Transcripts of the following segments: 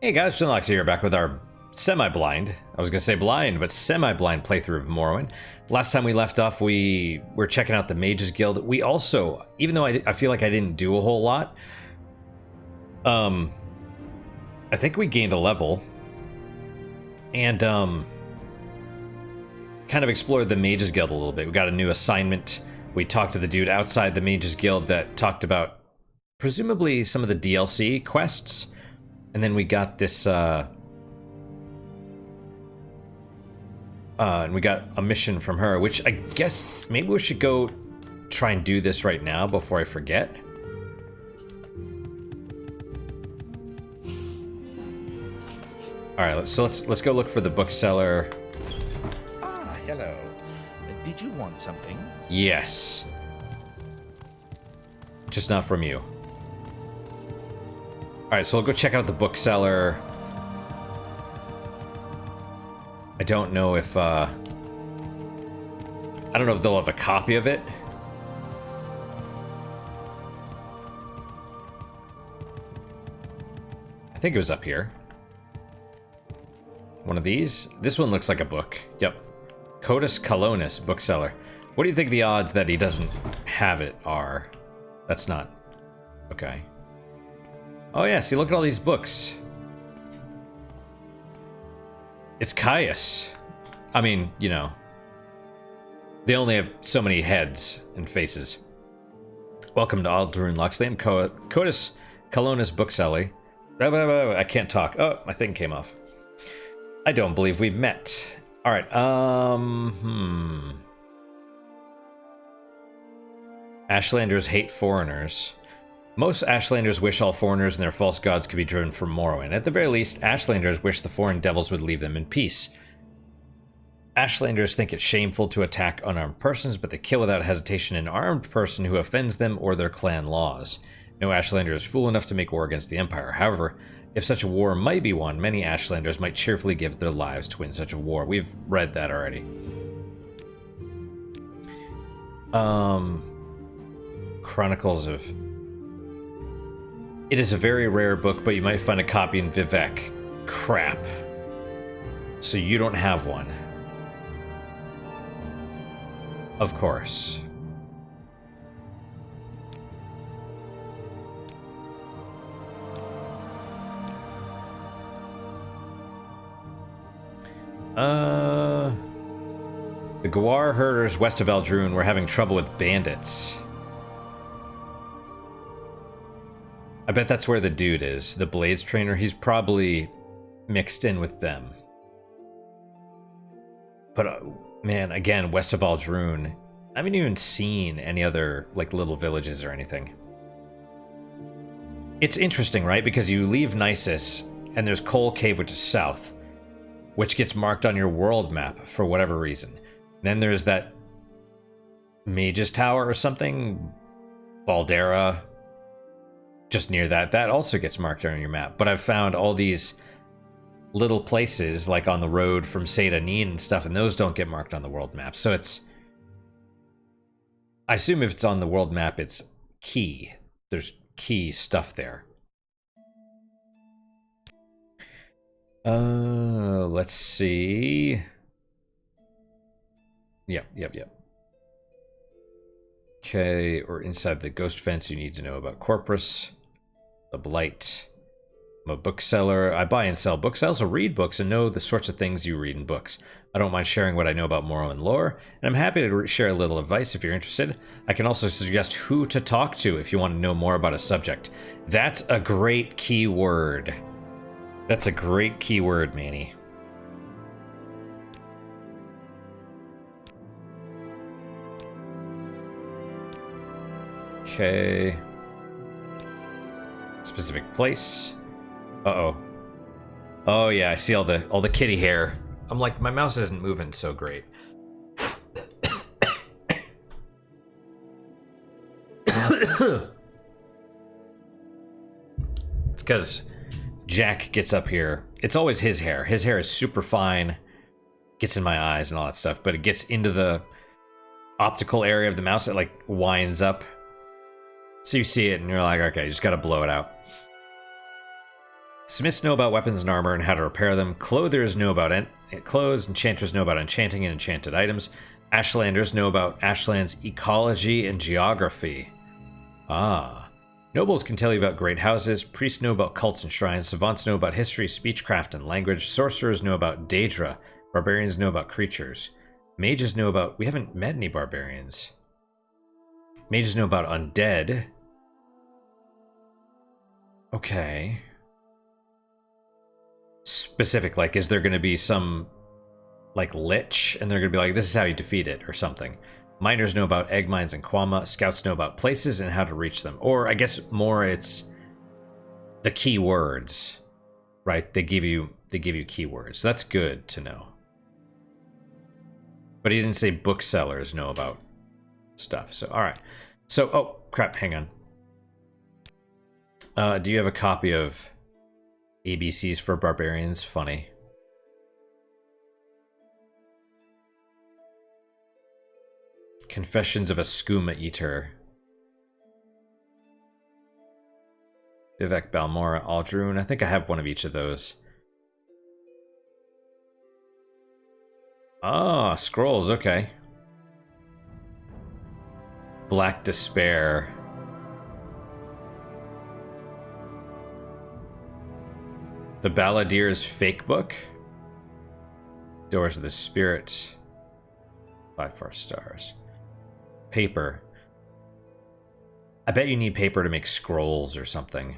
Hey guys, Shinlox here, back with our semi-blind, I was gonna say blind, but semi-blind playthrough of Morrowind. Last time we left off, we were checking out the Mages Guild. We also, even though I feel like I didn't do a whole lot, I think we gained a level, and kind of explored the Mages Guild a little bit. We got a new assignment. We talked to the dude outside the Mages Guild that talked about, presumably, some of the DLC quests. And then we got this, and we got a mission from her, which I guess maybe we should go try and do this right now before I forget. All right, let's go look for the bookseller. Ah, hello. Did you want something? Yes. Just not from you. Alright, so we'll go check out the bookseller. I don't know if, I don't know if they'll have a copy of it. I think it was up here. One of these? This one looks like a book. Yep. Codus Colonis, bookseller. What do you think the odds that he doesn't have it are? That's not... Okay. Oh yeah, see, look at all these books. It's Caius. I mean, you know, they only have so many heads and faces. Welcome to Aldrune Loxley and Codus Colonis Bookseller. I can't talk. Oh, my thing came off. I don't believe we've met. All right, Ashlanders hate foreigners. Most Ashlanders wish all foreigners and their false gods could be driven from Morrowind. At the very least, Ashlanders wish the foreign devils would leave them in peace. Ashlanders think it's shameful to attack unarmed persons, but they kill without hesitation an armed person who offends them or their clan laws. No Ashlander is fool enough to make war against the Empire. However, if such a war might be won, many Ashlanders might cheerfully give their lives to win such a war. We've read that already. Chronicles of... It is a very rare book, but you might find a copy in Vivek. Crap. So you don't have one. Of course. The Gwar herders west of Aldrune were having trouble with bandits. I bet that's where the dude is, the Blades trainer. He's probably mixed in with them. But, man, again, west of Aldrune, I haven't even seen any other, like, little villages or anything. It's interesting, right? Because you leave Nisus, and there's Coal Cave, which is south, which gets marked on your world map for whatever reason. Then there's that Mage's Tower or something, Baldera, just near that. That also gets marked on your map. But I've found all these little places, like on the road from Seda Neen and stuff, and those don't get marked on the world map. So it's... I assume if it's on the world map, it's key. There's key stuff there. Let's see. Yep. Okay, or inside the ghost fence, you need to know about Corpus, the Blight. I'm a bookseller. I buy and sell books. I also read books and know the sorts of things you read in books. I don't mind sharing what I know about Morrowind lore, and I'm happy to share a little advice if you're interested. I can also suggest who to talk to if you want to know more about a subject. That's a great keyword. That's a great keyword, Manny. Okay. Specific place. Uh-oh. Oh yeah, I see all the kitty hair. I'm like, my mouse isn't moving so great. It's because Jack gets up here. It's always his hair. His hair is super fine. Gets in my eyes and all that stuff, but it gets into the optical area of the mouse. It like winds up. So you see it and you're like, okay, you just gotta blow it out. Smiths know about weapons and armor and how to repair them. Clothers know about clothes. Enchanters know about enchanting and enchanted items. Ashlanders know about Ashland's ecology and geography. Ah. Nobles can tell you about great houses. Priests know about cults and shrines. Savants know about history, speechcraft, and language. Sorcerers know about Daedra. Barbarians know about creatures. Mages know about... We haven't met any barbarians. Mages know about undead. Okay. Specific, like, is there going to be some, like, lich, and they're going to be like, this is how you defeat it, or something. Miners know about egg mines and Quama. Scouts know about places and how to reach them. Or, I guess, more it's the key words, right? They give you keywords. So that's good to know. But he didn't say booksellers know about stuff. So, alright. So, oh, crap, hang on. Do you have a copy of ABCs for Barbarians? Funny. Confessions of a Skooma Eater. Vivek, Balmora, Aldrune. I think I have one of each of those. Ah, scrolls, okay. Black Despair. The Balladeer's Fake Book. Doors of the Spirit. 5 stars. Paper. I bet you need paper to make scrolls or something.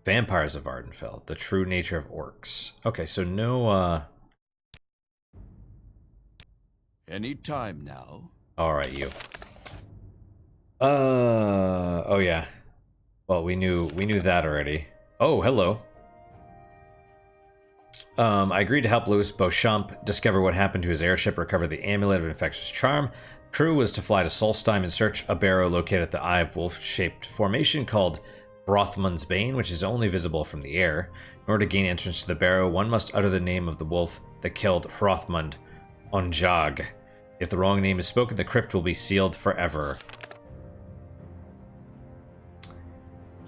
Vampires of Ardenfell. The True Nature of Orcs. Okay, so no, Any time now. Alright, you. Oh yeah. Well, we knew that already. Oh, hello. I agreed to help Louis Beauchamp discover what happened to his airship, recover the amulet of infectious charm. Crew was to fly to Solstheim and search a barrow located at the Eye of Wolf-shaped formation called Brothmund's Bane, which is only visible from the air. In order to gain entrance to the barrow, one must utter the name of the wolf that killed Hrothmund on Jag. If the wrong name is spoken, the crypt will be sealed forever.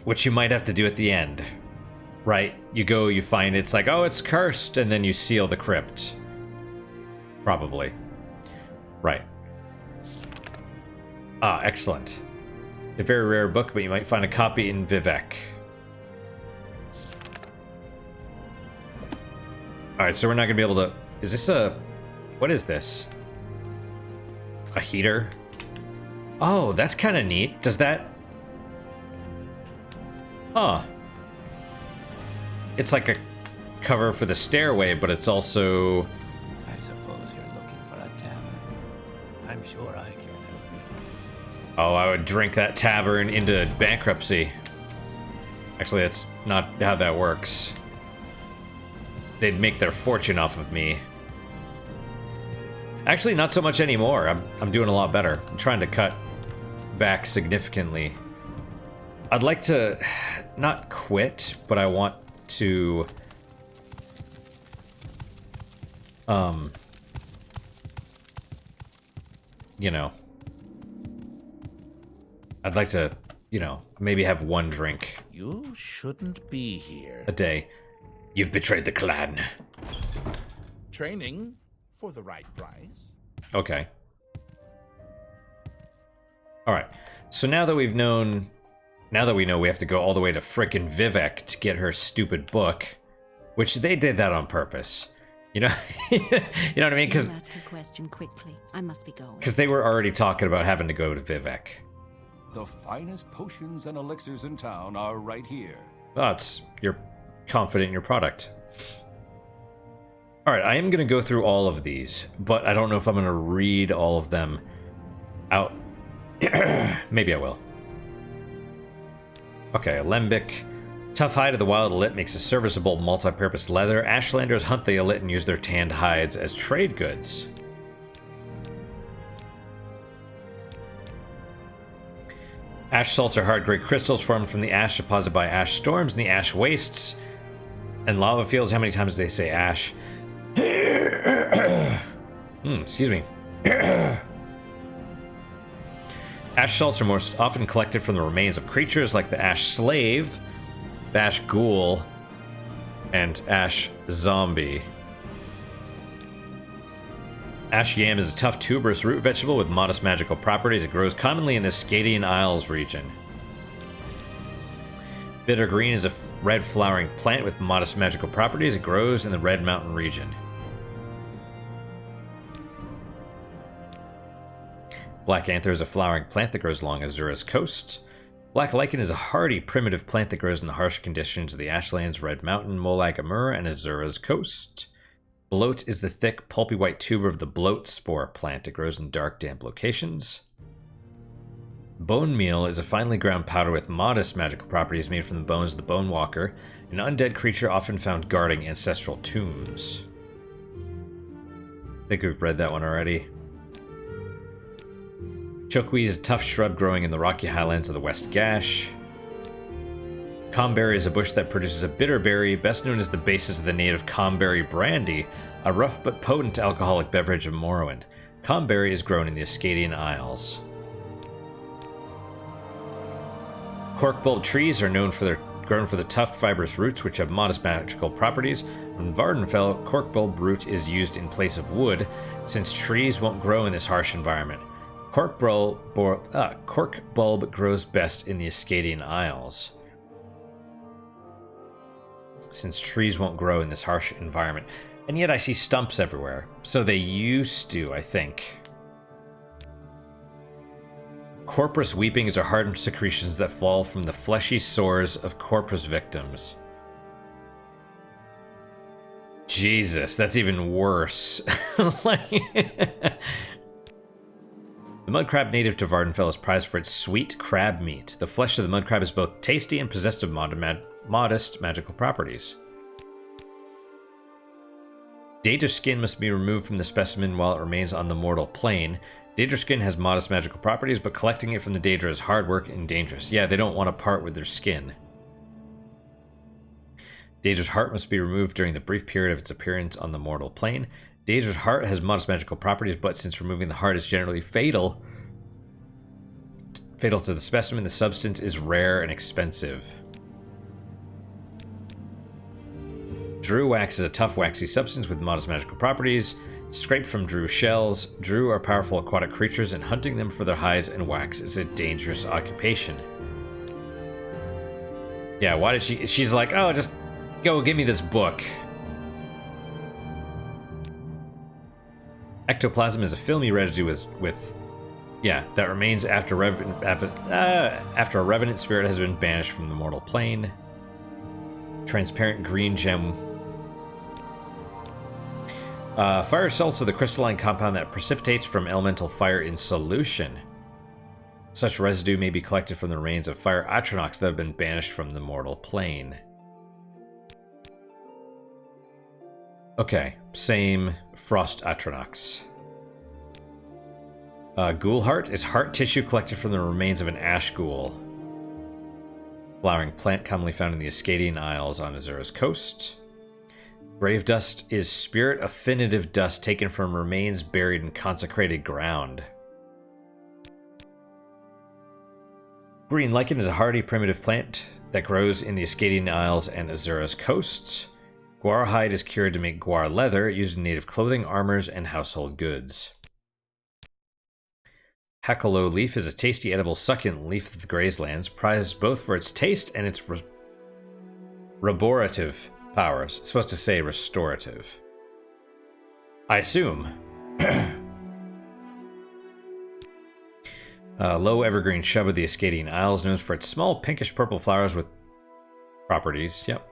Which you might have to do at the end. Right? You go, you find it's like, oh, it's cursed, and then you seal the crypt. Probably. Right. Ah, excellent. A very rare book, but you might find a copy in Vivek. Alright, so we're not gonna be able to... Is this a... What is this? A heater? Oh, that's kind of neat. Does that... Huh. It's like a cover for the stairway, but it's also... I suppose you're looking for a tavern. I'm sure I can help you. Oh, I would drink that tavern into bankruptcy. Actually, that's not how that works. They'd make their fortune off of me. Actually, not so much anymore. I'm doing a lot better. I'm trying to cut back significantly. I'd like to not quit, but I want to you know, I'd like to, you know, maybe have one drink. You shouldn't be here. A day. You've betrayed the clan. Training for the right price. Okay. Alright. So now that we've known... Now that we know we have to go all the way to frickin' Vivek to get her stupid book, which they did that on purpose. You know, you know what I mean? Because ask your question quickly. I must be going. Because they were already talking about having to go to Vivek. The finest potions and elixirs in town are right here. Oh, you're confident in your product. All right, I am going to go through all of these, but I don't know if I'm going to read all of them out. Maybe I will. Okay, Alembic. Tough hide of the wild Elit makes a serviceable multi-purpose leather. Ashlanders hunt the Elit and use their tanned hides as trade goods. Ash salts are hard gray crystals formed from the ash deposited by ash storms in the ash wastes and lava fields. How many times do they say ash? Excuse me. Ash salts are most often collected from the remains of creatures like the ash slave, Ash Ghoul, and Ash Zombie. Ash Yam is a tough tuberous root vegetable with modest magical properties. It grows commonly in the Scadian Isles region. Bitter Green is a red flowering plant with modest magical properties. It grows in the Red Mountain region. Black Anther is a flowering plant that grows along Azura's coast. Black Lichen is a hardy, primitive plant that grows in the harsh conditions of the Ashlands, Red Mountain, Molag Amur, and Azura's coast. Bloat is the thick, pulpy white tuber of the bloat spore plant. It grows in dark, damp locations. Bone Meal is a finely ground powder with modest magical properties made from the bones of the Bone Walker, an undead creature often found guarding ancestral tombs. I think we've read that one already. Chokeweed is a tough shrub growing in the rocky highlands of the West Gash. Comberry is a bush that produces a bitter berry, best known as the basis of the native Comberry brandy, a rough but potent alcoholic beverage of Morrowind. Comberry is grown in the Ascadian Isles. Corkbulb trees are known for their grown for the tough fibrous roots which have modest magical properties. In Vardenfell, corkbulb root is used in place of wood, since trees won't grow in this harsh environment. Corkbulb grows best in the Ascadian Isles, since trees won't grow in this harsh environment. And yet I see stumps everywhere. So they used to, I think. Corpus weepings are hardened secretions that fall from the fleshy sores of corpus victims. Jesus, that's even worse. The mud crab native to Vardenfell is prized for its sweet crab meat. The flesh of the mud crab is both tasty and possessed of modest magical properties. Daedra skin must be removed from the specimen while it remains on the mortal plane. Daedra skin has modest magical properties, but collecting it from the Daedra is hard work and dangerous. Yeah, they don't want to part with their skin. Daedra's heart must be removed during the brief period of its appearance on the mortal plane. Daedra's heart has modest magical properties, but since removing the heart is generally fatal to the specimen, the substance is rare and expensive. Drew wax is a tough, waxy substance with modest magical properties. Scraped from Drew shells. Drew are powerful aquatic creatures, and hunting them for their hides and wax is a dangerous occupation. Yeah, why did she's like, oh, just go give me this book. Ectoplasm is a filmy residue that remains after a revenant spirit has been banished from the mortal plane. Transparent green gem. Fire salts are the crystalline compound that precipitates from elemental fire in solution. Such residue may be collected from the remains of fire atronachs that have been banished from the mortal plane. Okay, same frost atronachs. Ghoul heart is heart tissue collected from the remains of an ash ghoul. Flowering plant commonly found in the Ascadian Isles on Azura's coast. Grave dust is spirit affinitive dust taken from remains buried in consecrated ground. Green lichen is a hardy primitive plant that grows in the Ascadian Isles and Azura's coasts. Guar hide is cured to make guar leather, used in native clothing, armors, and household goods. Hakalo leaf is a tasty edible succulent leaf of the Grazelands, prized both for its taste and its restorative powers. It's supposed to say restorative. I assume. Low evergreen shrub of the Ascadian Isles, known for its small pinkish purple flowers with properties. Yep.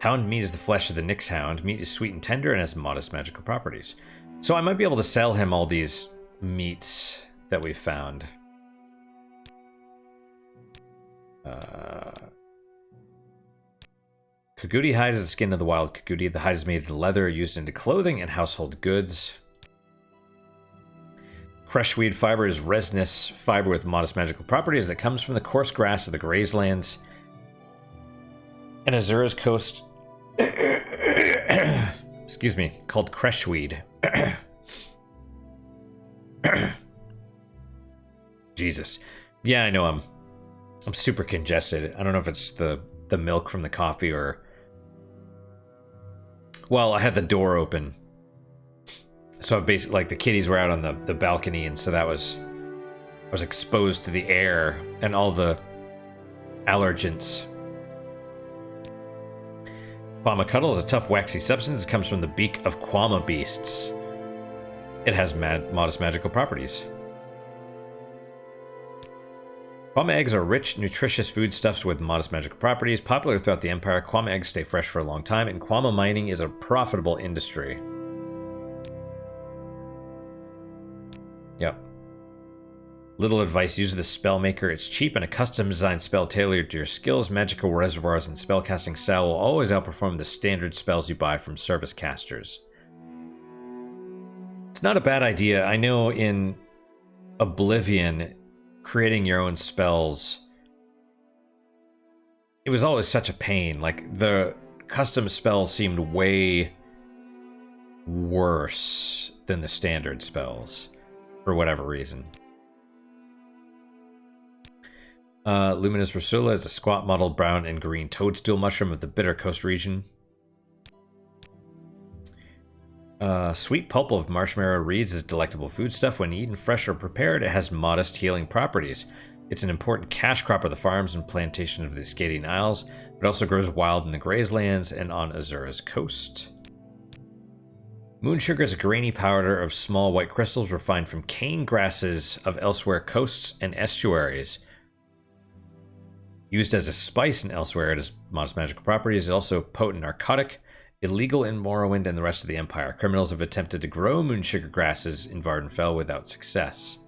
Hound meat is the flesh of the Nyx hound. Meat is sweet and tender and has modest magical properties. So I might be able to sell him all these meats that we found. Kagudi hide is the skin of the wild Kagudi. The hide is made into leather, used into clothing and household goods. Creshweed fiber is resinous fiber with modest magical properties that comes from the coarse grass of the Grazelands and Azura's coast. Excuse me, called creshweed. Jesus. Yeah, I know I'm super congested. I don't know if it's the milk from the coffee or... Well, I had the door open. So I've basically, like, the kitties were out on the balcony, and so that was... I was exposed to the air and all the allergens. Quama Cuddle is a tough, waxy substance that comes from the beak of Quama beasts. It has modest magical properties. Quama eggs are rich, nutritious foodstuffs with modest magical properties. Popular throughout the Empire, Quama eggs stay fresh for a long time, and Quama mining is a profitable industry. Yep. Little advice, use the Spellmaker. It's cheap and a custom-designed spell tailored to your skills, magical reservoirs, and spellcasting style will always outperform the standard spells you buy from service casters. It's not a bad idea. I know in Oblivion, creating your own spells, it was always such a pain. Like, the custom spells seemed way worse than the standard spells, for whatever reason. Luminous Rusula is a squat mottled brown and green toadstool mushroom of the Bitter Coast region. Sweet pulp of marshmallow reeds is delectable foodstuff. When eaten fresh or prepared, it has modest healing properties. It's an important cash crop of the farms and plantation of the Scadian Isles. It also grows wild in the Grazelands and on Azura's coast. Moon sugar is a grainy powder of small white crystals refined from cane grasses of elsewhere coasts and estuaries. Used as a spice and elsewhere, it has modest magical properties. It's also a potent narcotic, illegal in Morrowind and the rest of the Empire. Criminals have attempted to grow moon sugar grasses in Vardenfell without success.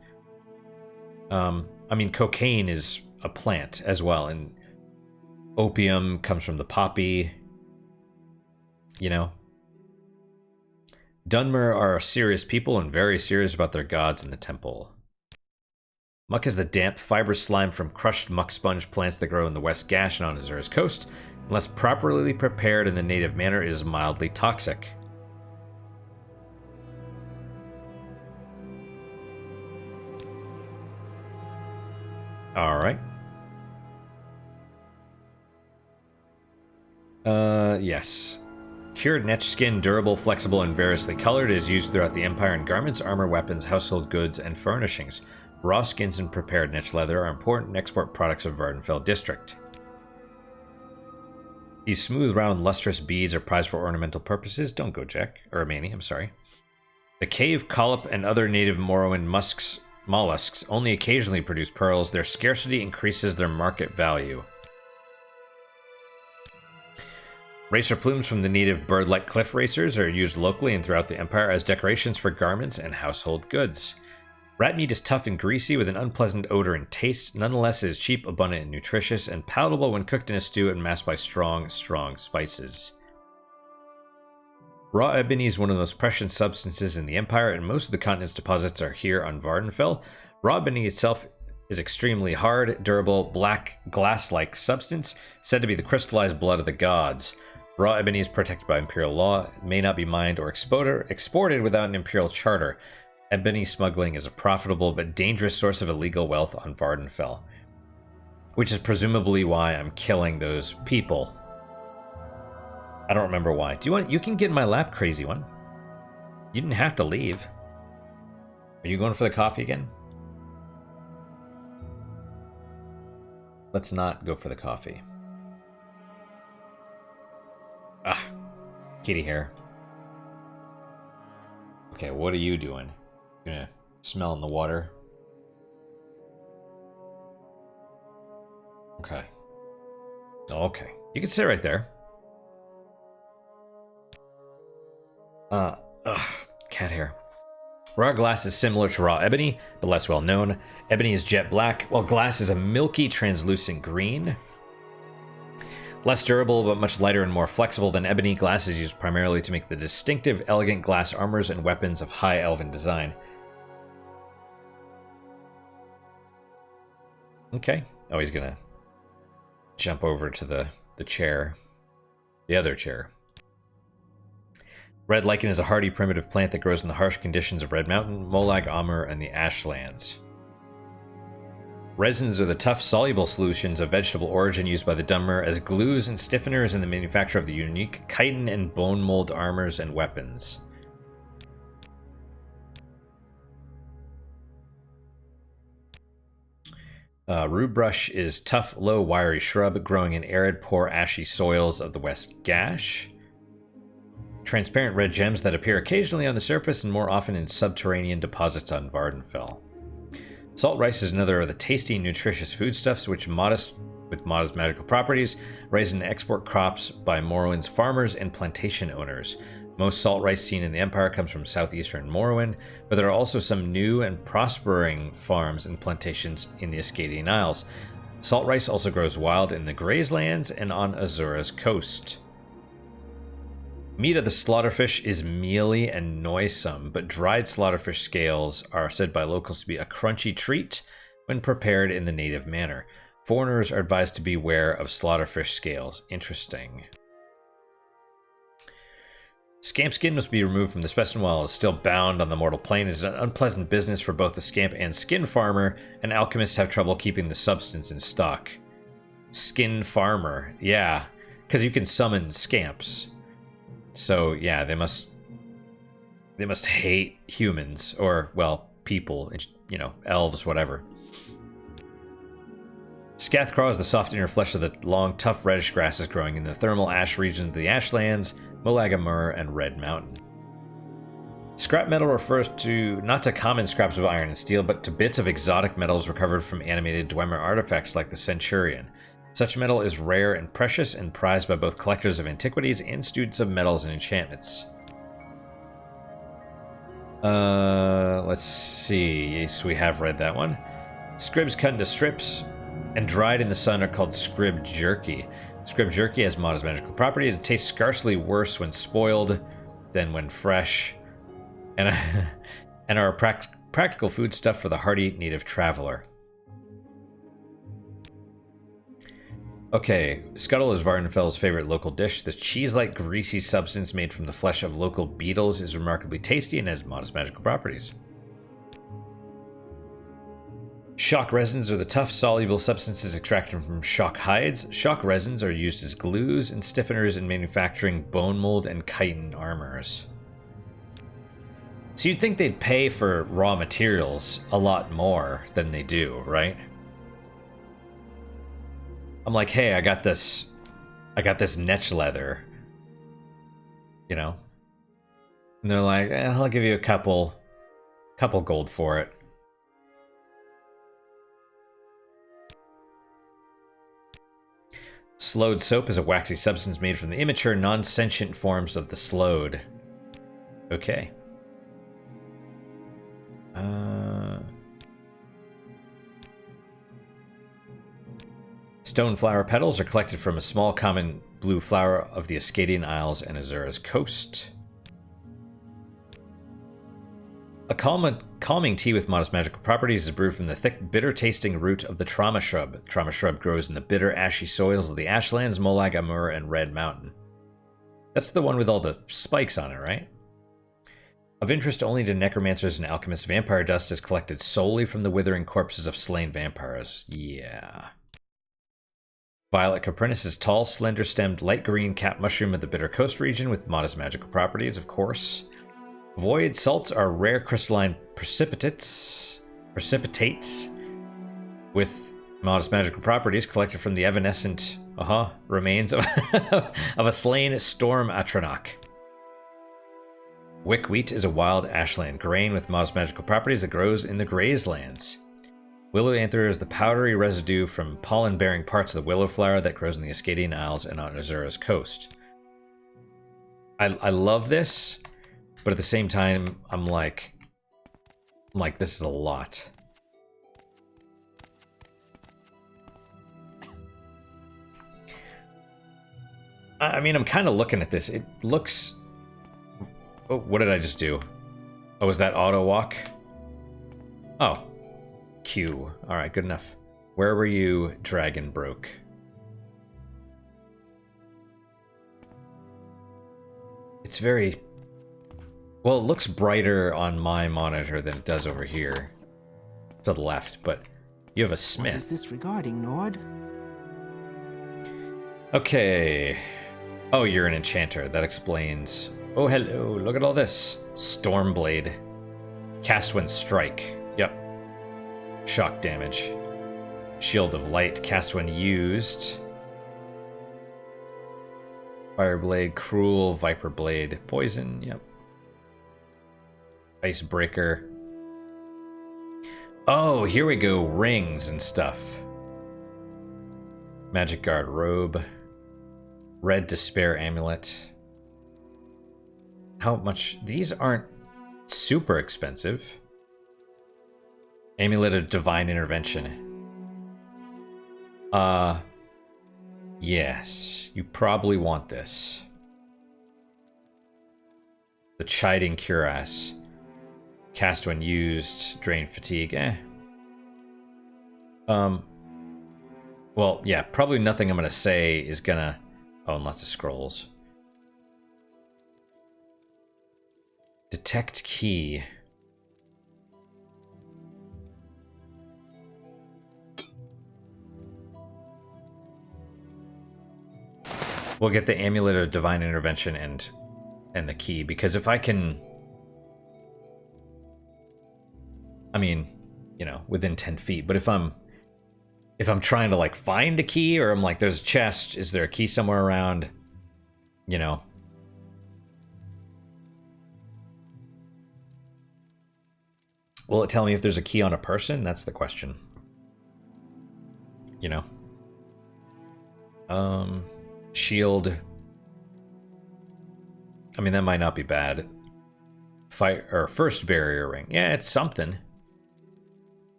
I mean, cocaine is a plant as well, and opium comes from the poppy. You know? Dunmer are serious people and very serious about their gods in the temple. Muck is the damp, fibrous slime from crushed muck sponge plants that grow in the West Gash and on Azura's coast. Unless properly prepared in the native manner, it is mildly toxic. Alright. Yes. Cured netch skin, durable, flexible, and variously colored, is used throughout the Empire in garments, armor, weapons, household goods, and furnishings. Raw skins and prepared netch leather are important export products of Vardenfell district. These smooth, round, lustrous beads are prized for ornamental purposes. Don't go, Jack. Or Manny, I'm sorry. The cave, collop, and other native Morrowind mollusks only occasionally produce pearls. Their scarcity increases their market value. Racer plumes from the native bird-like cliff racers are used locally and throughout the Empire as decorations for garments and household goods. Rat meat is tough and greasy with an unpleasant odor and taste. Nonetheless, it is cheap, abundant, and nutritious, and palatable when cooked in a stew and masked by strong spices. Raw ebony is one of the most precious substances in the Empire, and most of the continent's deposits are here on Vardenfell. Raw ebony itself is extremely hard, durable, black, glass-like substance, said to be the crystallized blood of the gods. Raw ebony is protected by Imperial law. It may not be mined or exported without an Imperial charter. Ebony smuggling is a profitable but dangerous source of illegal wealth on Vardenfell, which is presumably why I'm killing those people. I don't remember why. Do you want? You can get in my lap, crazy one. You didn't have to leave. Are you going for the coffee again? Let's not go for the coffee. Ah, kitty hair. Okay, what are you doing? Gonna smell in the water. Okay. Okay. You can sit right there. Cat hair. Raw glass is similar to raw ebony, but less well known. Ebony is jet black, while glass is a milky, translucent green. Less durable, but much lighter and more flexible than ebony, glass is used primarily to make the distinctive, elegant glass armors and weapons of high elven design. Okay. Oh, he's gonna jump over to the chair. The other chair. Red lichen is a hardy primitive plant that grows in the harsh conditions of Red Mountain, Molag Amur, and the Ashlands. Resins are the tough, soluble solutions of vegetable origin used by the Dunmer as glues and stiffeners in the manufacture of the unique chitin and bone mold armors and weapons. Rue brush is tough, low, wiry shrub growing in arid, poor, ashy soils of the West Gash. Transparent red gems that appear occasionally on the surface and more often in subterranean deposits on Vardenfell. Salt rice is another of the tasty, nutritious foodstuffs with modest magical properties, raised and export crops by Morrowind's farmers and plantation owners. Most salt rice seen in the Empire comes from southeastern Morrowind, but there are also some new and prospering farms and plantations in the Ascadian Isles. Salt rice also grows wild in the Grazelands and on Azura's coast. Meat of the slaughterfish is mealy and noisome, but dried slaughterfish scales are said by locals to be a crunchy treat when prepared in the native manner. Foreigners are advised to beware of slaughterfish scales. Interesting. Scamp skin must be removed from the specimen while it's still bound on the mortal plane. It is an unpleasant business for both the scamp and skin farmer, and alchemists have trouble keeping the substance in stock. Skin farmer, yeah, because you can summon scamps. So yeah, they must hate humans, or well, people, you know, elves, whatever. Scathcraw is the soft inner flesh of the long, tough reddish grasses growing in the thermal ash regions of the Ashlands, Molag Amur, and Red Mountain. Scrap metal refers to not to common scraps of iron and steel, but to bits of exotic metals recovered from animated Dwemer artifacts like the Centurion. Such metal is rare and precious and prized by both collectors of antiquities and students of metals and enchantments. Let's see. Yes, we have read that one. Scribs cut into strips and dried in the sun are called scrib jerky. Scrib jerky has modest magical properties. It tastes scarcely worse when spoiled than when fresh, and are a practical foodstuff for the hardy native traveler. Okay, Scuttle is Vardenfell's favorite local dish. The cheese-like greasy substance made from the flesh of local beetles is remarkably tasty and has modest magical properties. Shock resins are the tough, soluble substances extracted from shock hides. Shock resins are used as glues and stiffeners in manufacturing bone mold and chitin armors. So you'd think they'd pay for raw materials a lot more than they do, right? I'm like, hey, I got this netch leather, you know? And they're like, I'll give you a couple gold for it. Slowed soap is a waxy substance made from the immature, non-sentient forms of the slowed. Okay. Stone flower petals are collected from a small common blue flower of the Ascadian Isles and Azura's coast. A calming tea with modest magical properties is brewed from the thick, bitter-tasting root of the trauma shrub. The trauma shrub grows in the bitter, ashy soils of the Ashlands, Molag Amur, and Red Mountain. That's the one with all the spikes on it, right? Of interest only to necromancers and alchemists, vampire dust is collected solely from the withering corpses of slain vampires. Yeah. Violet Caprinus is tall, slender-stemmed, light green cap mushroom of the Bitter Coast region with modest magical properties, of course. Void salts are rare crystalline precipitates with modest magical properties collected from the evanescent remains of, of a slain storm atronach. Wickwheat is a wild ashland grain with modest magical properties that grows in the Grazelands. Willow anther is the powdery residue from pollen-bearing parts of the willow flower that grows in the Ascadian Isles and on Azura's coast. I love this, but at the same time, I'm like, this is a lot. I mean, I'm kind of looking at this. It looks... Oh, what did I just do? Oh, was that auto walk? Oh. Q. Alright, good enough. Where were you, Dragon Broke? It's very... Well, it looks brighter on my monitor than it does over here. To the left, but You have a What is smith. this regarding, Nord? Okay. Oh, you're an enchanter. That explains. Oh, hello. Look at all this. Stormblade. Cast when strike. Yep. Shock damage. Shield of light. Cast when used. Fireblade. Cruel. Viper blade. Poison. Yep. Icebreaker. Oh, here we go. Rings and stuff. Magic Guard robe. Red Despair amulet. How much? These aren't super expensive. Amulet of Divine Intervention. Yes. You probably want this. The Chiding Cuirass. Cast when used. Drain fatigue. Well, yeah, probably nothing I'm gonna say is gonna... Oh, and lots of scrolls. Detect key. We'll get the Amulet of Divine Intervention and the key, because if I can... I mean, you know, within 10 feet, but if I'm trying to, like, find a key, or I'm like, there's a chest, is there a key somewhere around? You know. Will it tell me if there's a key on a person? That's the question. You know. Shield. I mean, that might not be bad. Fight, or first barrier ring. Yeah, it's something.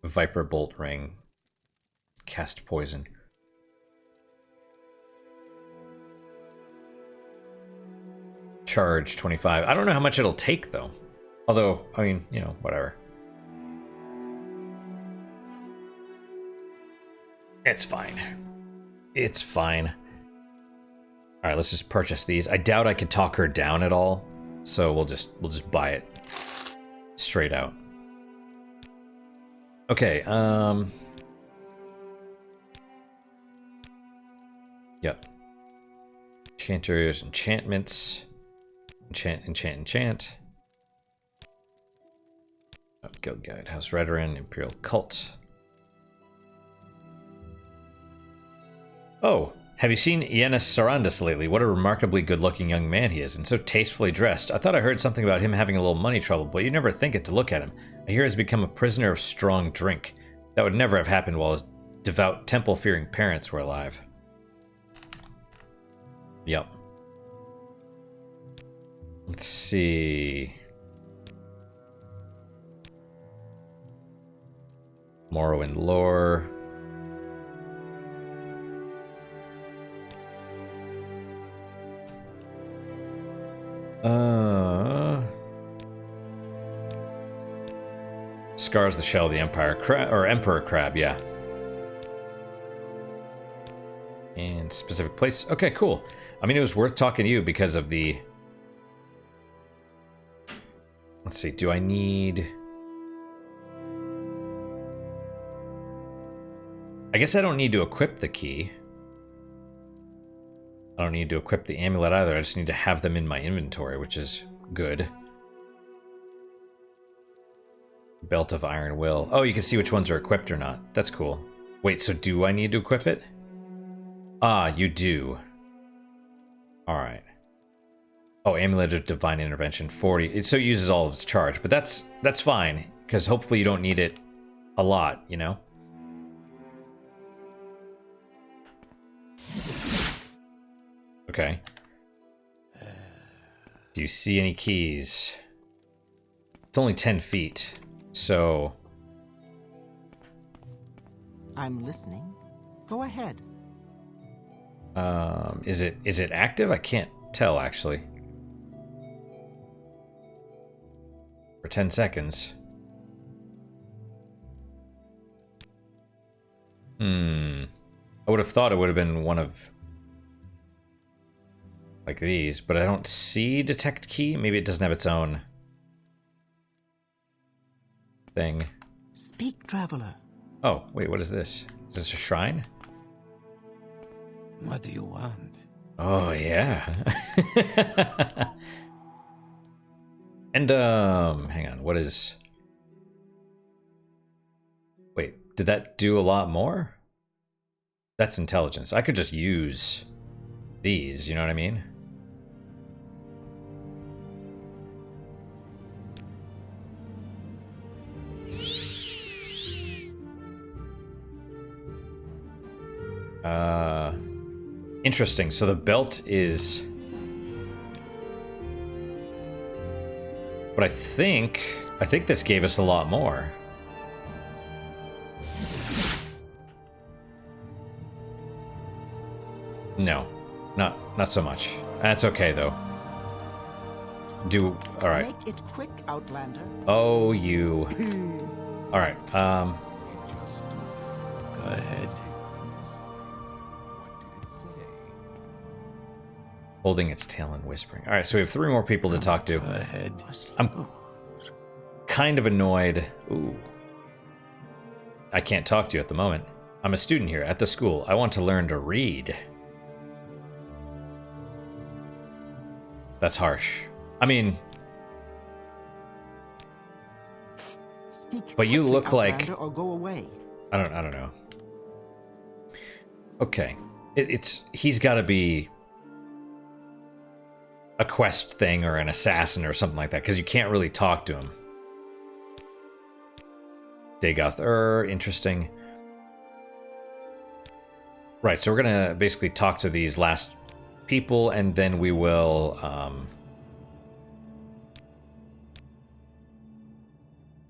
Viper bolt ring. Cast poison. Charge 25. I don't know how much it'll take though. Although, I mean, you know, whatever. It's fine. It's fine. Alright, let's just purchase these. I doubt I could talk her down at all. So we'll just buy it. Straight out. Okay, Yep. Enchanters, enchantments. Enchant. Oh, Guild Guide, House Redoran, Imperial Cult. Oh, have you seen Ienis Sarandis lately? What a remarkably good-looking young man he is, and so tastefully dressed. I thought I heard something about him having a little money trouble, but you never think it to look at him. I hear he's become a prisoner of strong drink. That would never have happened while his devout, temple-fearing parents were alive. Yep. Let's see. Morrowind lore. Scars the shell of the Empire Crab, or Emperor Crab, yeah. And specific place. Okay, cool. I mean, it was worth talking to you because of the... Let's see, do I need... I guess I don't need to equip the key. I don't need to equip the amulet either. I just need to have them in my inventory, which is good. Belt of Iron Will. Oh, you can see which ones are equipped or not. That's cool. Wait, so do I need to equip it? Ah, you do. Alright. Oh, Amulet of Divine Intervention, 40. So it uses all of its charge, but that's fine, because hopefully you don't need it a lot, you know? Okay. Do you see any keys? It's only 10 feet, so... I'm listening. Go ahead. Is it active? I can't tell, actually. For 10 seconds. I would have thought it would have been one of... like these, but I don't see detect key. Maybe it doesn't have its own thing. Speak, traveler. Oh, wait, what is this? Is this a shrine? What do you want? Oh, yeah. And, hang on, what is... Wait, did that do a lot more? That's intelligence. I could just use these, you know what I mean? Interesting. So the belt is... But I think this gave us a lot more. No, not so much. That's okay though. All right. Make it quick, Outlander. Oh, you. All right. Go ahead. What did it say? Holding its tail and whispering. All right, so we have 3 more people to talk to. Go ahead. I'm kind of annoyed. Ooh. I can't talk to you at the moment. I'm a student here at the school. I want to learn to read. That's harsh. I mean, Speak but you quickly, look like... Outlander, or go away. I don't know. Okay. He's got to be a quest thing or an assassin or something like that, because you can't really talk to him. Dagoth, interesting. Right, so we're gonna basically talk to these last people, and then we will,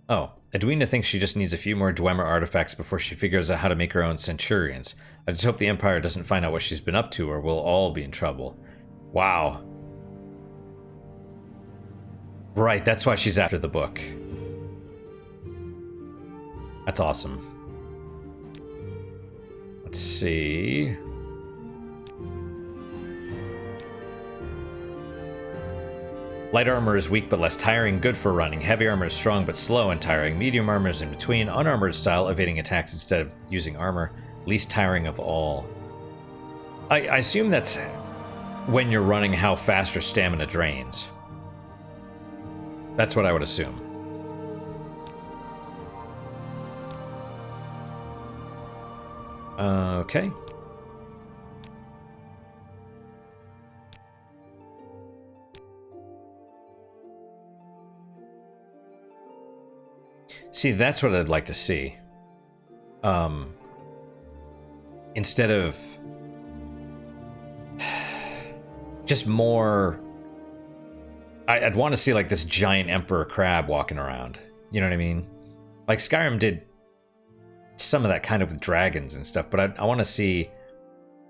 Oh, Edwina thinks she just needs a few more Dwemer artifacts before she figures out how to make her own Centurions. I just hope the Empire doesn't find out what she's been up to, or we'll all be in trouble. Wow. Right, that's why she's after the book. That's awesome. Let's see. Light armor is weak but less tiring, good for running. Heavy armor is strong but slow and tiring. Medium armor is in between. Unarmored style, evading attacks instead of using armor. Least tiring of all. I assume that's when you're running how fast your stamina drains. That's what I would assume. Okay. See, that's what I'd like to see. Instead of just more... I'd want to see like this giant emperor crab walking around. You know what I mean? Like Skyrim did some of that kind of with dragons and stuff, but I want to see,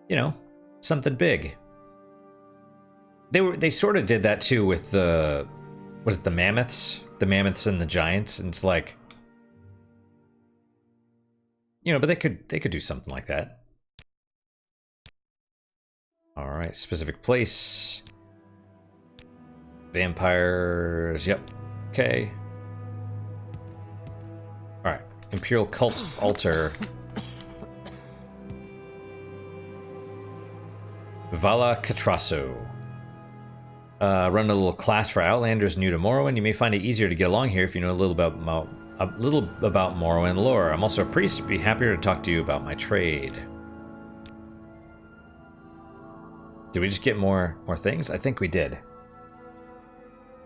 you know, something big. They sort of did that too with the... Was it the mammoths? The mammoths and the giants, and it's like... You know, but they could do something like that. Alright, specific place. Vampires, yep. Okay. Alright, Imperial Cult Altar. Vala Catrasso. Run a little class for Outlanders new to Morrowind. You may find it easier to get along here if you know a little about Morrowind lore. I'm also a priest. Be happier to talk to you about my trade. Did we just get more things? I think we did.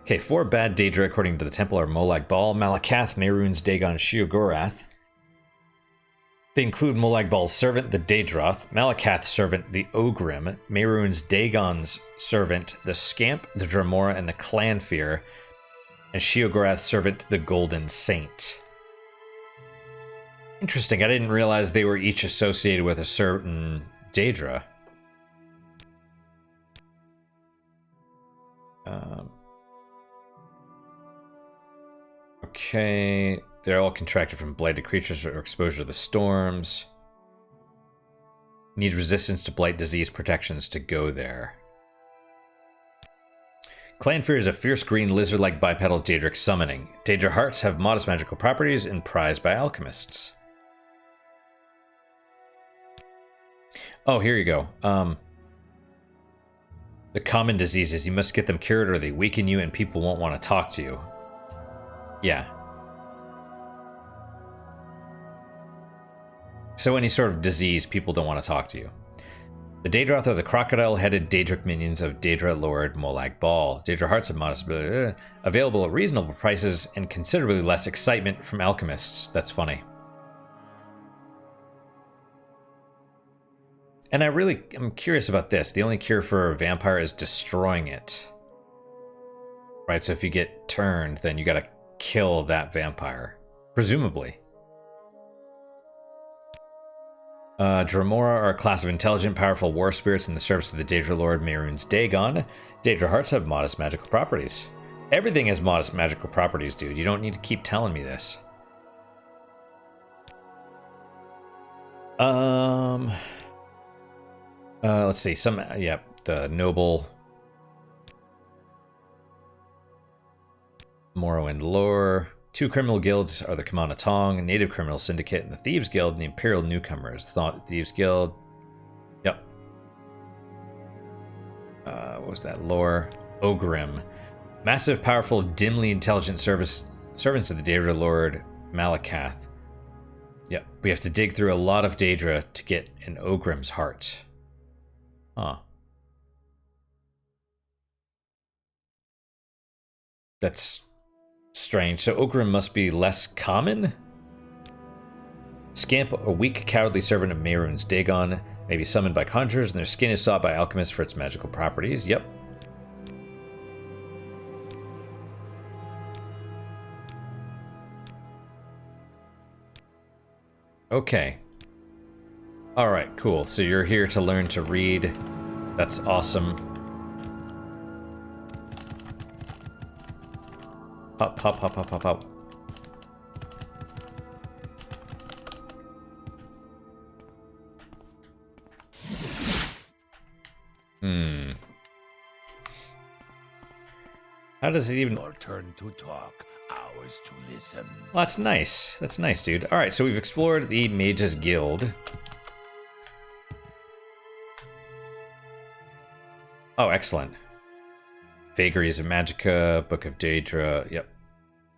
Okay, 4 bad Daedra according to the temple are Molag Bal, Malakath, Mehrunes, Dagon, Sheogorath. They include Molag Bal's servant, the Daedroth, Malakath's servant, the Ogrim, Mehrunes, Dagon's servant, the Scamp, the Dremora, and the Clanfear, and Sheogorath's servant, the Golden Saint. Interesting, I didn't realize they were each associated with a certain Daedra. Okay, they're all contracted from blighted creatures or exposure to the storms. Need resistance to blight disease protections to go there. Clanfear is a fierce green lizard-like bipedal Daedric summoning. Daedra hearts have modest magical properties and prized by alchemists. Oh, here you go. The common diseases, you must get them cured or they weaken you and people won't want to talk to you. Yeah. So any sort of disease, people don't want to talk to you. The Daedroth are the crocodile-headed Daedric minions of Daedra Lord Molag Bal. Daedra hearts have modest available at reasonable prices and considerably less excitement from alchemists. That's funny. And I'm curious about this. The only cure for a vampire is destroying it. Right, so if you get turned, then you gotta kill that vampire. Presumably. Dremora are a class of intelligent, powerful war spirits in the service of the Daedra Lord Mehrunes Dagon. Daedra hearts have modest magical properties. Everything has modest magical properties, dude. You don't need to keep telling me this. Let's see. The noble Morrowind lore. 2 criminal guilds are the Kamana Tong, Native Criminal Syndicate, and the Thieves Guild, and the Imperial Newcomers. Thieves Guild. Yep. What was that lore? Ogrim. Massive, powerful, dimly intelligent servants of the Daedra Lord Malakath. Yep. We have to dig through a lot of Daedra to get an Ogrim's heart. Huh. That's strange. So Ogrim must be less common? Scamp, a weak, cowardly servant of Mehrunes Dagon, may be summoned by conjurers, and their skin is sought by alchemists for its magical properties. Yep. Okay. Alright, cool. So you're here to learn to read. That's awesome. Hop, hop, hop, hop, hop, hop. How does it even... Your turn to talk, ours to listen. Well, that's nice. That's nice, dude. Alright, so we've explored the Mages Guild. Oh, excellent. Vagaries of Magicka, Book of Daedra. Yep.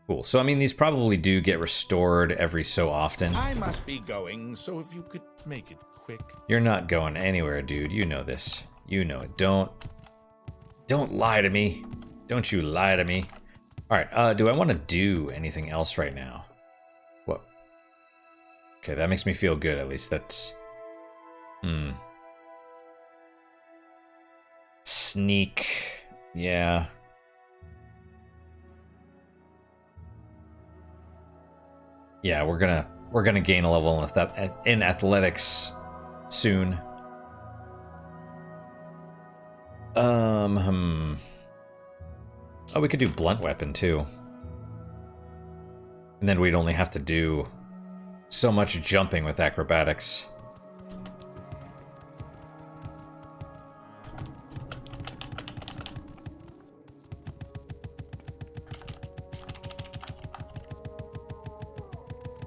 Cool. So, I mean, these probably do get restored every so often. I must be going, so if you could make it quick. You're not going anywhere, dude. You know this. You know it. Don't lie to me. Don't you lie to me. Alright, do I want to do anything else right now? What? Okay, that makes me feel good, at least. That's... Sneak. Yeah. Yeah, we're gonna gain a level in athletics soon. Oh, we could do blunt weapon too. And then we'd only have to do so much jumping with acrobatics.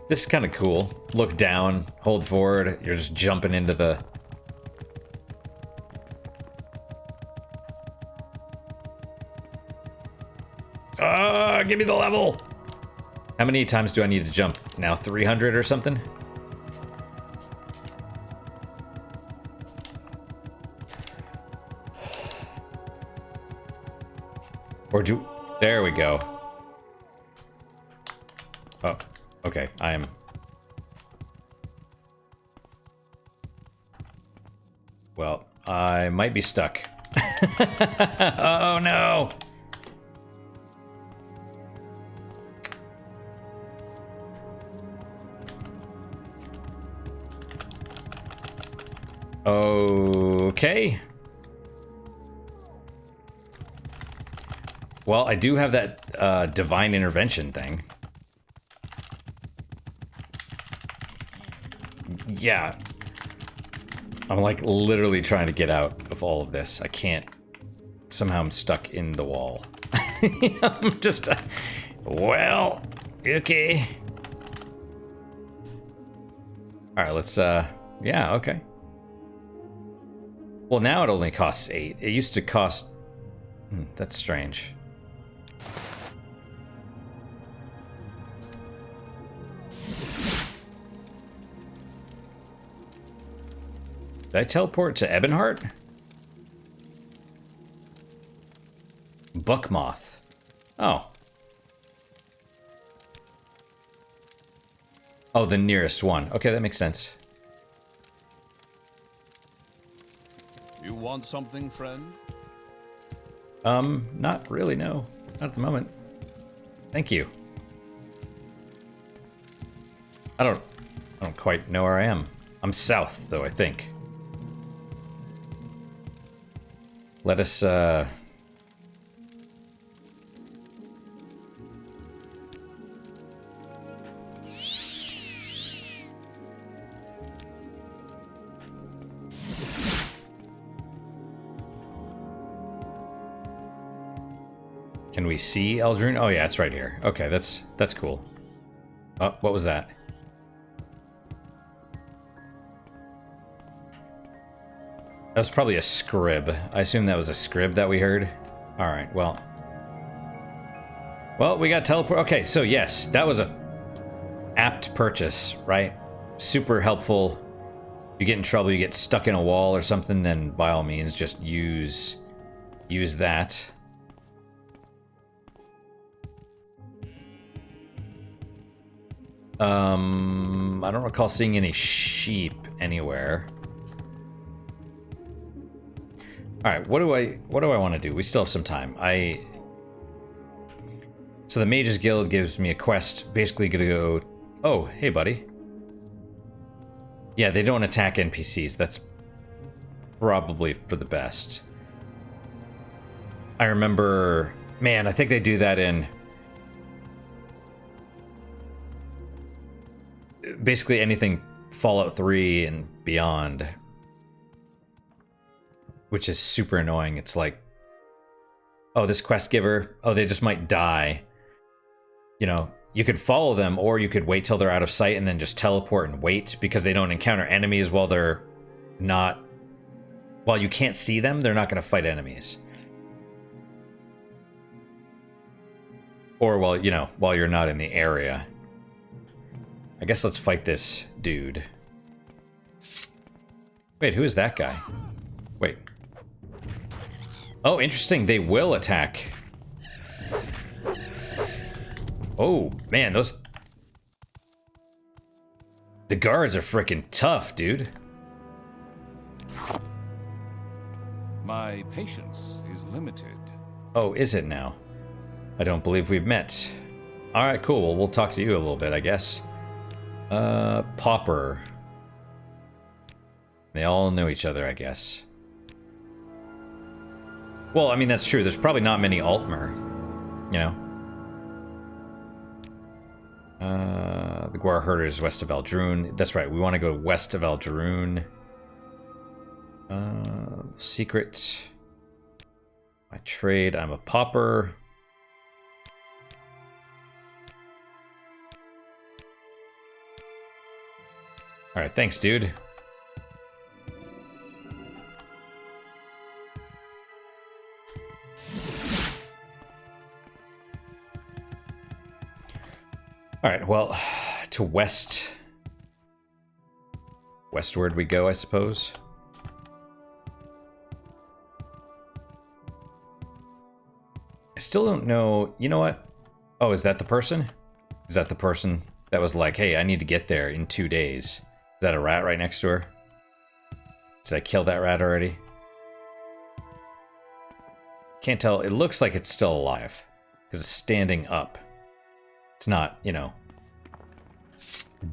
This is kind of cool. Look down, hold forward, you're just jumping into the... Give me the level! How many times do I need to jump? Now 300 or something? Or do... There we go. Oh, okay, I am... Well, I might be stuck. Oh no! Okay. Well, I do have that divine intervention thing. Yeah. I'm like literally trying to get out of all of this. I can't Somehow I'm stuck in the wall. I'm just... well, okay. Alright, let's, yeah, okay. Well, now it only costs 8. It used to cost... that's strange. Did I teleport to Ebonheart? Buckmoth. Oh. Oh, the nearest one. Okay, that makes sense. You want something, friend? Not really, no. Not at the moment. Thank you. I don't quite know where I am. I'm south, though, I think. Let us, Can we see Eldrune? Oh yeah, it's right here. Okay, that's cool. Oh, what was that? That was probably a scrib. I assume that was a scrib that we heard. Alright, well. Well, we got teleport. Okay, so yes, that was a apt purchase, right? Super helpful. You get in trouble, you get stuck in a wall or something, then by all means just use that. I don't recall seeing any sheep anywhere. All right, what do I want to do? We still have some time. So the Mages Guild gives me a quest, basically gonna go. Oh, hey, buddy. Yeah, they don't attack NPCs. That's probably for the best. I remember, man. I think they do that in basically anything Fallout 3 and beyond. Which is super annoying. It's like, oh, this quest giver, oh, they just might die. You know, you could follow them, or you could wait till they're out of sight and then just teleport and wait, because they don't encounter enemies while they're not... While you can't see them, they're not going to fight enemies. Or while, you know, while you're not in the area. I guess let's fight this dude. Wait, who is that guy? Wait. Oh, interesting. They will attack. Oh, man, those... The guards are freaking tough, dude. My patience is limited. Oh, is it now? I don't believe we've met. Alright, cool. Well, we'll talk to you a little bit, I guess. Pauper. They all know each other, I guess. Well, I mean, that's true. There's probably not many Altmer, you know? The Guar Herder is west of Eldrune. That's right, we want to go west of Eldrune. Secret. My trade, I'm a pauper. Alright, thanks, dude. Alright, well, to westward we go, I suppose. I still don't know, you know what? Oh, is that the person? Is that the person that was like, hey, I need to get there in 2 days? Is that a rat right next to her? Did I kill that rat already? Can't tell, it looks like it's still alive. Because it's standing up. It's not, you know,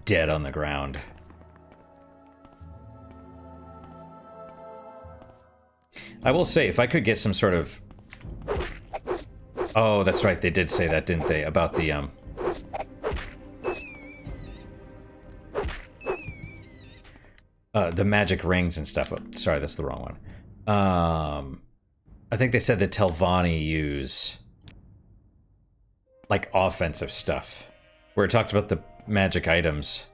dead on the ground. I will say, if I could get some sort of... Oh, that's right, they did say that, didn't they? About the, the magic rings and stuff. Oh, sorry, that's the wrong one. I think they said the Telvanni use like offensive stuff, where it talked about the magic items.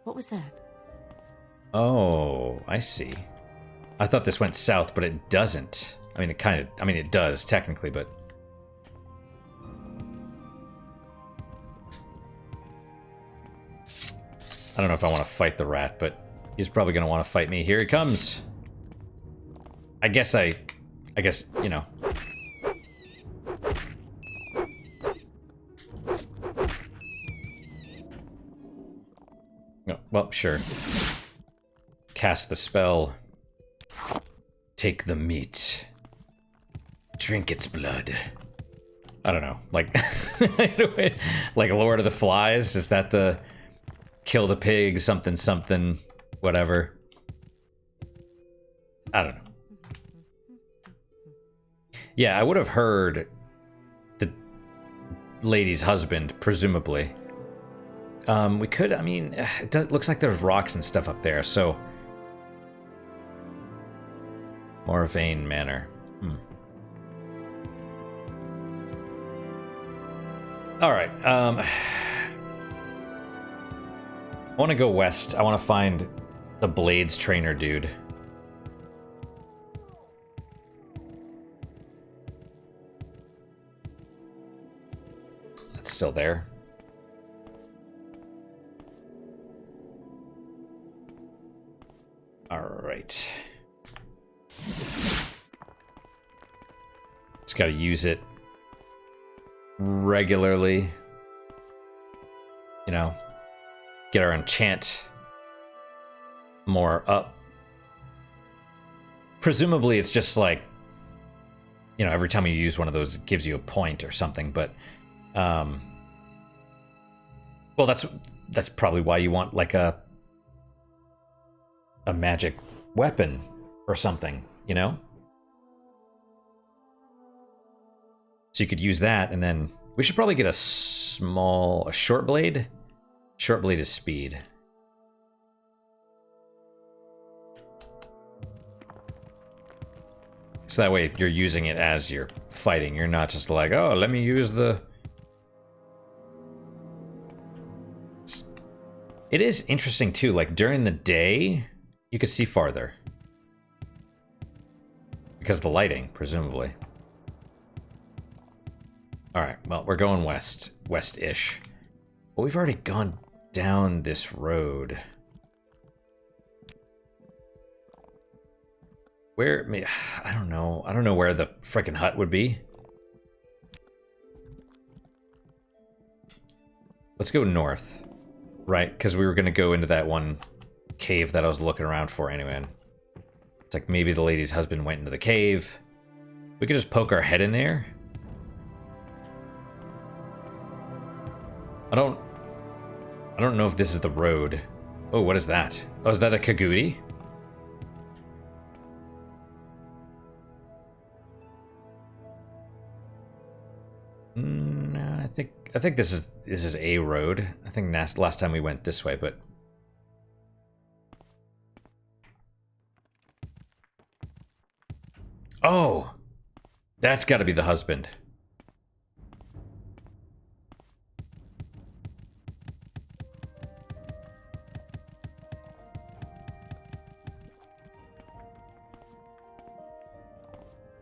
What was that? Oh, I see. I thought this went south, but it doesn't. I mean, it does technically, but I don't know if I want to fight the rat, but he's probably going to want to fight me. Here he comes. I guess, you know. Oh, well, sure. Cast the spell. Take the meat. Drink its blood. I don't know. Like, like Lord of the Flies? Is that the kill the pig, something, something, whatever? I don't know. Yeah, I would have heard the lady's husband, presumably. We could, I mean, looks like there's rocks and stuff up there, so... Morrowind Manor. Alright, I want to go west. I want to find the Blades trainer dude. It's still there. Alright. Just gotta use it regularly. You know, get our enchant more up. Presumably it's just like, you know, every time you use one of those it gives you a point or something, but well, that's probably why you want like a magic weapon or something, you know? So you could use that, and then we should probably get a short blade. Short blade is speed. So that way you're using it as you're fighting. You're not just like, oh, let me use the... It is interesting too, like during the day, you could see farther. Because of the lighting, presumably. Alright, well, we're going west. West-ish. But we've already gone down this road. Where, I don't know. I don't know where the frickin' hut would be. Let's go north. Right, because we were going to go into that one cave that I was looking around for anyway. It's like maybe the lady's husband went into the cave. We could just poke our head in there. I don't know if this is the road. Oh, what is that? Oh, is that a Kagudi? No, I think this is a road. I think last time we went this way, but oh, that's got to be the husband.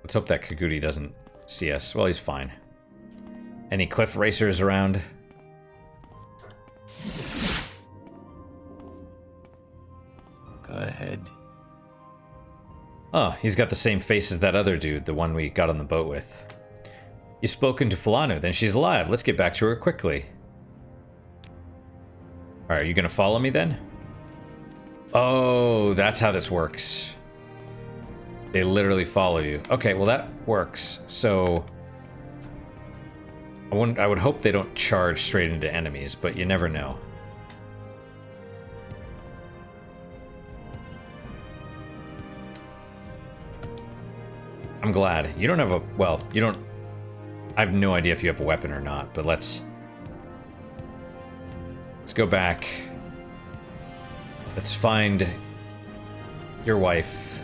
Let's hope that Kagudi doesn't see us. Well, he's fine. Any cliff racers around? Go ahead. Oh, he's got the same face as that other dude, the one we got on the boat with. You've spoken to Fulano, then she's alive. Let's get back to her quickly. Alright, are you gonna follow me then? Oh, that's how this works. They literally follow you. Okay, well that works. So I would hope they don't charge straight into enemies, but you never know. I'm glad. You don't have a... Well, you don't... I have no idea if you have a weapon or not, but let's go back. Let's find your wife,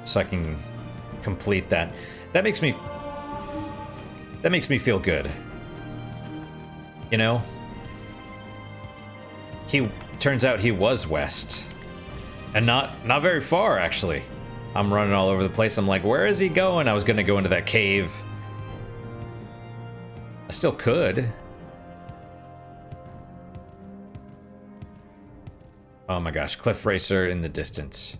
so I can complete that. That makes me feel good. You know? He turns out he was west. And not very far, actually. I'm running all over the place. I'm like, where is he going? I was gonna go into that cave. I still could. Oh my gosh, Cliff Racer in the distance.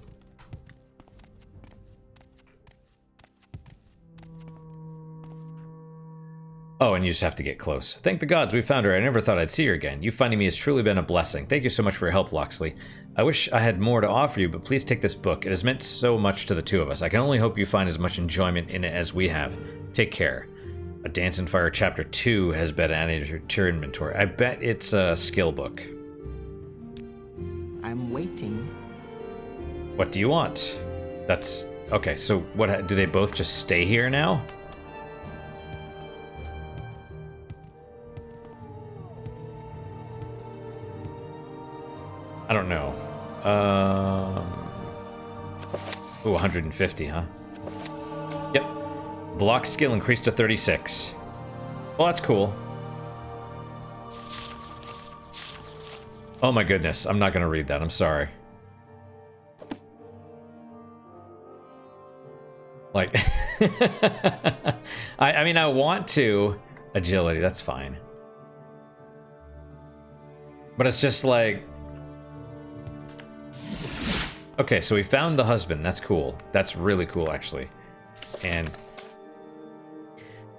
Oh, and you just have to get close. Thank the gods we found her. I never thought I'd see her again. You finding me has truly been a blessing. Thank you so much for your help, Loxley. I wish I had more to offer you, but please take this book. It has meant so much to the two of us. I can only hope you find as much enjoyment in it as we have. Take care. A Dance and Fire Chapter 2 has been added to your inventory. I bet it's a skill book. I'm waiting. What do you want? That's... Okay, so what... Do they both just stay here now? I don't know. Ooh, 150, huh? Yep. Block skill increased to 36. Well, that's cool. Oh my goodness, I'm not gonna read that, I'm sorry. Like... I mean, I want to. Agility, that's fine. But it's just like... Okay, so we found the husband. That's cool. That's really cool, actually. And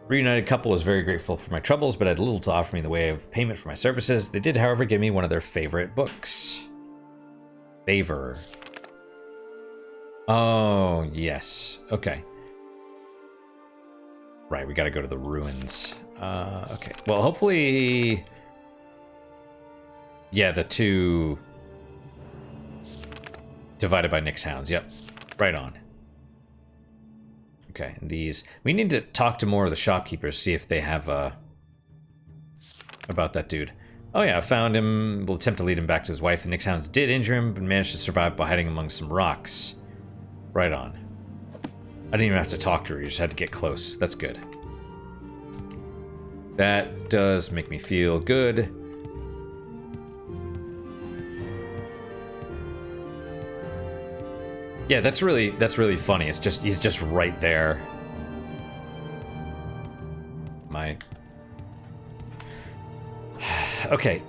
reunited couple was very grateful for my troubles, but had little to offer me in the way of payment for my services. They did, however, give me one of their favorite books. Favor. Oh, yes. Okay. Right, we gotta go to the ruins. Okay. Well, hopefully... Yeah, the two... Divided by Nyx Hounds. Yep. Right on. Okay, and these... We need to talk to more of the shopkeepers, see if they have, about that dude. Oh yeah, I found him. We'll attempt to lead him back to his wife. The Nyx Hounds did injure him, but managed to survive by hiding among some rocks. Right on. I didn't even have to talk to her, you just had to get close. That's good. That does make me feel good. Yeah, that's really funny. It's just, he's just right there. Okay,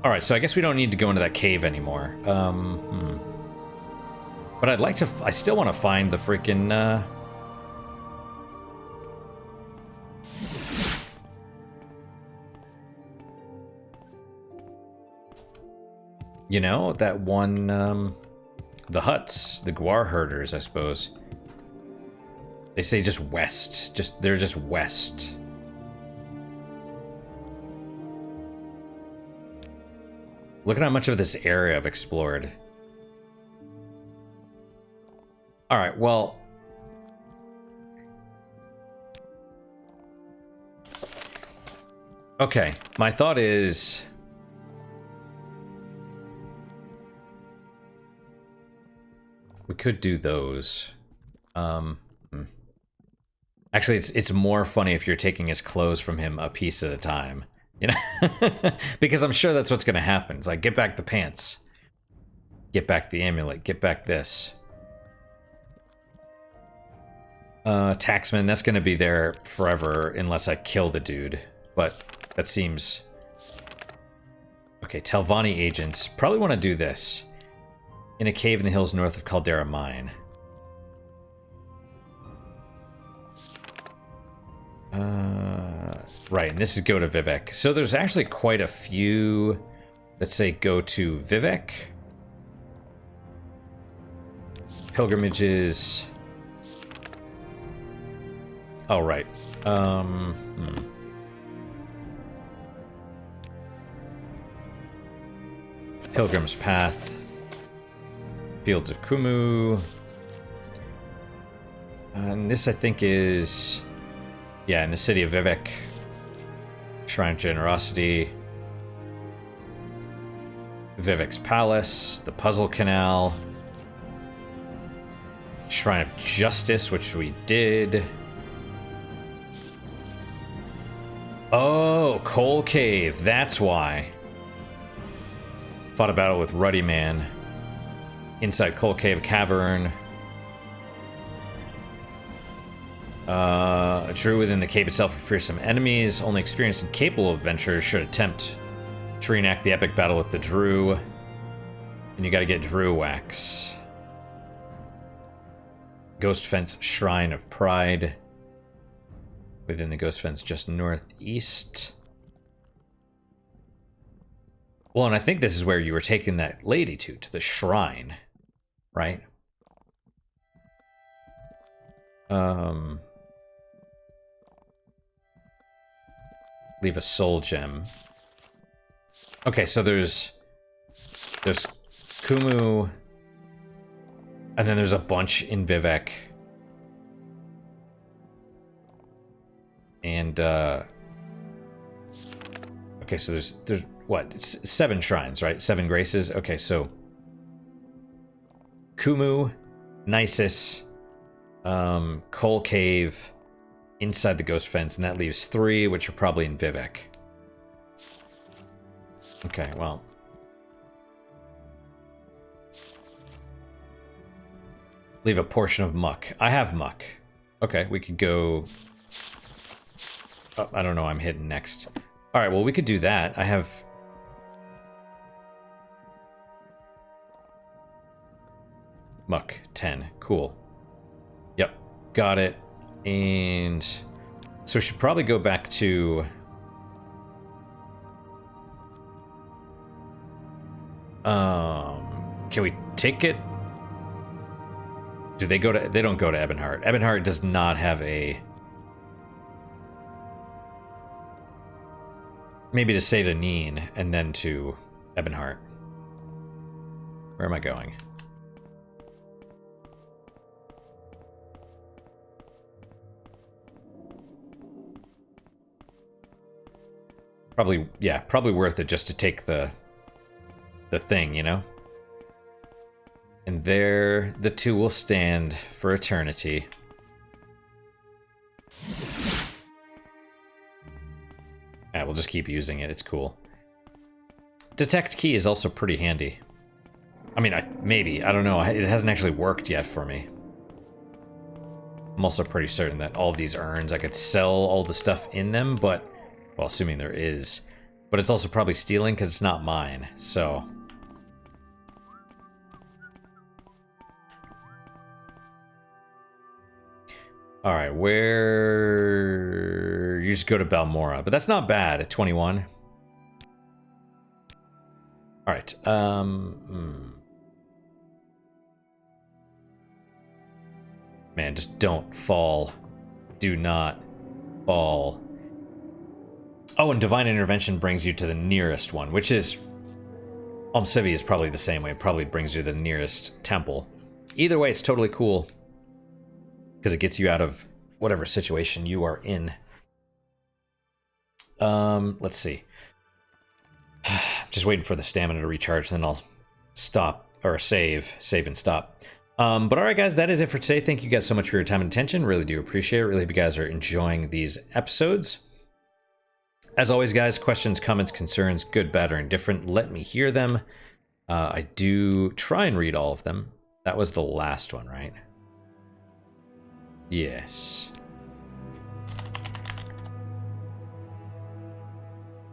Alright, so I guess we don't need to go into that cave anymore. But I'd like to, I still want to find the freaking, you know, that one, the huts, the Guar herders, I suppose. They say just west. They're just west. Look at how much of this area I've explored. Alright, well... Okay, my thought is... We could do those. Actually, it's more funny if you're taking his clothes from him a piece at a time. You know? Because I'm sure that's what's going to happen. It's like, get back the pants. Get back the amulet. Get back this. Taxman, that's going to be there forever unless I kill the dude. But that seems... Okay, Telvanni agents. Probably want to do this. In a cave in the hills north of Caldera Mine. Right, and this is go to Vivek. So there's actually quite a few that say go to Vivek. Pilgrimages. Oh, right. Pilgrim's Path. Fields of Kumu. And this, I think, is... Yeah, in the city of Vivek. Shrine of Generosity. Vivek's Palace. The Puzzle Canal. Shrine of Justice, which we did. Oh, Coal Cave. That's why. Fought a battle with Ruddy Man. Inside Coal Cave Cavern. Drew within the cave itself for fearsome enemies. Only experienced and capable adventurers should attempt to reenact the epic battle with the Drew. And you gotta get Drew wax. Ghost Fence Shrine of Pride. Within the Ghost Fence just northeast. Well, and I think this is where you were taking that lady to the shrine, right? Leave a soul gem. Okay, so there's Kumu, and then there's a bunch in Vivek. And okay, so there's what? It's 7 shrines, right? 7 graces. Okay, so Kumu, Nisus, Coal Cave, inside the Ghost Fence, and that leaves 3, which are probably in Vivek. Okay, well. Leave a portion of muck. I have muck. Okay, we could go... Oh, I don't know, I'm hidden next. Alright, well, we could do that. I have... Muck, 10. Cool. Yep, got it. And... So we should probably go back to... Can we take it? Do they go to... They don't go to Ebonheart. Ebonheart does not have a... Maybe to say to Neen, and then to Ebonheart. Where am I going? Probably, yeah, probably worth it just to take the thing, you know? And there, the 2 will stand for eternity. Yeah, we'll just keep using it. It's cool. Detect key is also pretty handy. I mean, maybe. I don't know. It hasn't actually worked yet for me. I'm also pretty certain that all of these urns, I could sell all the stuff in them, but... Well, assuming there is. But it's also probably stealing because it's not mine, so... Alright, where... You just go to Balmora, but that's not bad at 21. Alright, Man, just don't fall. Do not fall. Oh, and Divine Intervention brings you to the nearest one, which is... Almcivi is probably the same way. It probably brings you to the nearest temple. Either way, it's totally cool. Because it gets you out of whatever situation you are in. Let's see. Just waiting for the stamina to recharge, then I'll stop, or save and stop. But alright guys, that is it for today. Thank you guys so much for your time and attention. Really do appreciate it. Really hope you guys are enjoying these episodes. As always guys, questions, comments, concerns, good, bad, or indifferent, let me hear them. I do try and read all of them. That was the last one, right? Yes.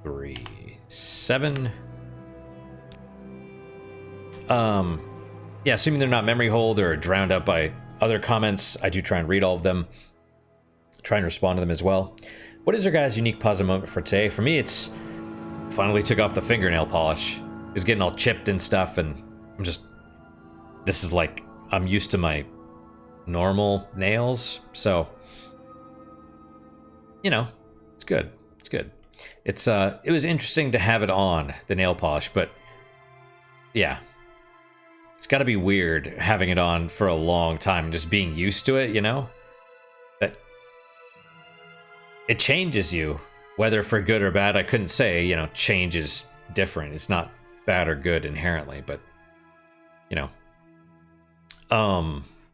3, 7. Yeah, assuming they're not memory hold or drowned out by other comments, I do try and read all of them. Try and respond to them as well. What is your guys' unique positive moment for today? For me, it's finally took off the fingernail polish. It was getting all chipped and stuff, and I'm just... This is like, I'm used to my normal nails, so... You know, it's good. It's good. It's, it was interesting to have it on, the nail polish, but... Yeah. It's gotta be weird having it on for a long time and just being used to it, you know? That... It changes you. Whether for good or bad, I couldn't say. You know, change is different. It's not bad or good inherently, but you know,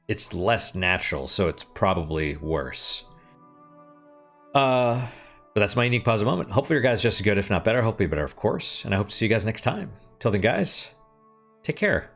it's less natural, so it's probably worse. But that's my unique positive moment. Hopefully your guys just as good, if not better. Hopefully better, of course. And I hope to see you guys next time. Till then, guys, take care.